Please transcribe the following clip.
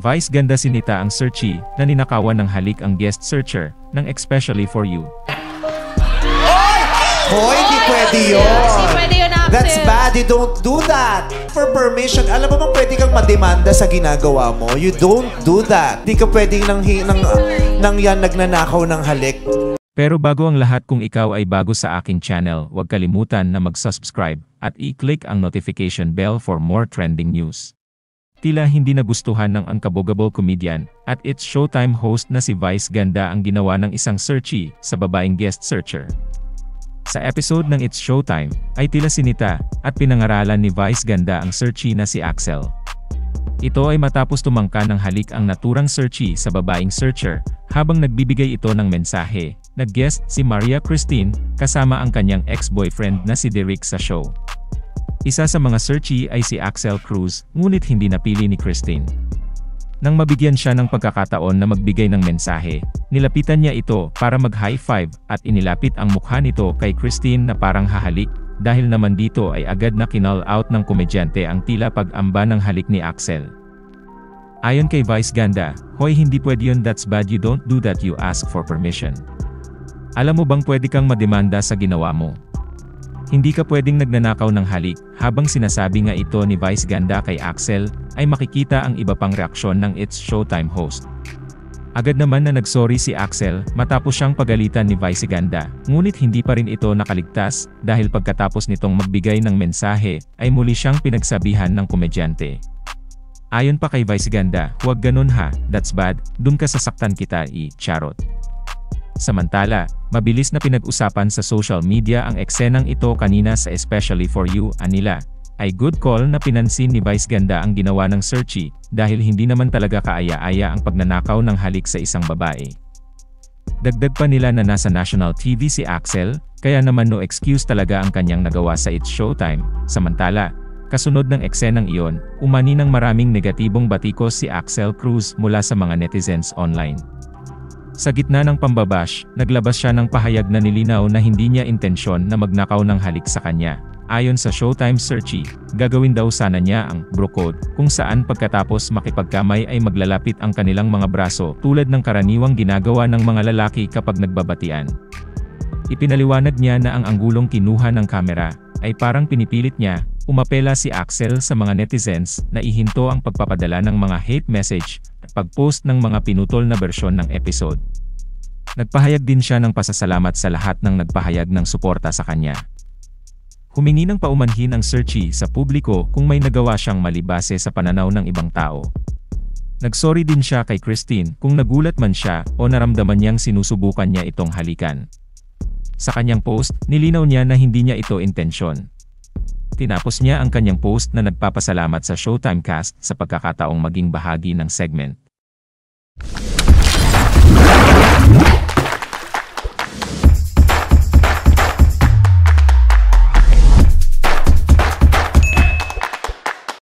Vice ganda sinita ang searchy na ninakawan ng halik ang guest searcher ng Especially For You. Hoy, hindi pwede yun. Hindi pwede yun, Axel. That's bad. You don't do that. For permission, alam mo bang pwede kang mademanda sa ginagawa mo? You don't do that. Hindi ka pwedeng nang yan nagnanakaw ng halik. Pero bago ang lahat, kung ikaw ay bago sa aking channel, huwag kalimutan na mag-subscribe at i-click ang notification bell for more trending news. Tila hindi nagustuhan ng unkabogable comedian at It's Showtime host na si Vice ganda ang ginawa ng isang searchy sa babaeng guest searcher. Sa episode ng It's Showtime, ay tila sinita at pinangaralan ni Vice ganda ang searchy na si Axel. Ito ay matapos tumangka ng halik ang naturang searchy sa babaeng searcher habang nagbibigay ito ng mensahe. Nag-guest si Maria Christine kasama ang kanyang ex-boyfriend na si Derek sa show. Isa sa mga searchy ay si Axel Cruz, ngunit hindi napili ni Christine. Nang mabigyan siya ng pagkakataon na magbigay ng mensahe, nilapitan niya ito para mag-high five at inilapit ang mukha nito kay Christine na parang hahalik. Dahil naman dito ay agad na kinall out ng komedyante ang tila pag-amba ng halik ni Axel. Ayon kay Vice ganda, hoy hindi pwede yun, that's bad, you don't do that, you ask for permission. Alam mo bang pwede kang mademanda sa ginawa mo? Hindi ka pwedeng nagnanakaw ng halik. Habang sinasabi nga ito ni Vice ganda kay Axel, ay makikita ang iba pang reaksyon ng It's Showtime host. Agad naman na nagsorry si Axel matapos siyang pagalitan ni Vice ganda, ngunit hindi pa rin ito nakaligtas dahil pagkatapos nitong magbigay ng mensahe, ay muli siyang pinagsabihan ng komedyante. Ayon pa kay Vice ganda, huwag ganun ha, that's bad, dun ka sasaktan kita charot. Samantala, mabilis na pinag-usapan sa social media ang eksenang ito kanina sa Especially For You. Anila, ay good call na pinansin ni Vice ganda ang ginawa ng searchy dahil hindi naman talaga kaaya-aya ang pagnanakaw ng halik sa isang babae. Dagdag pa nila na nasa national TV si Axel, kaya naman no excuse talaga ang kanyang nagawa sa It's Showtime. Samantala, kasunod ng eksenang iyon, umani ng maraming negatibong batikos si Axel Cruz mula sa mga netizens online. Sa gitna ng pambabash, naglabas siya ng pahayag na nilinaw na hindi niya intensyon na magnakaw ng halik sa kanya. Ayon sa Showtime searchy, gagawin daw sana niya ang bro code, kung saan pagkatapos makipagkamay ay maglalapit ang kanilang mga braso tulad ng karaniwang ginagawa ng mga lalaki kapag nagbabatian. Ipinaliwanag niya na ang anggulong kinuha ng kamera ay parang pinipilit niya. Umapela si Axel sa mga netizens na ihinto ang pagpapadala ng mga hate message at pag-post ng mga pinutol na bersyon ng episode. Nagpahayag din siya ng pasasalamat sa lahat ng nagpahayag ng suporta sa kanya. Humingi ng paumanhin ang searchy sa publiko kung may nagawa siyang mali base sa pananaw ng ibang tao. Nagsorry din siya kay Christine kung nagulat man siya o naramdaman niyang sinusubukan niya itong halikan. Sa kanyang post, nilinaw niya na hindi niya ito intensyon. Tinapos niya ang kanyang post na nagpapasalamat sa Showtime cast sa pagkakataong maging bahagi ng segment.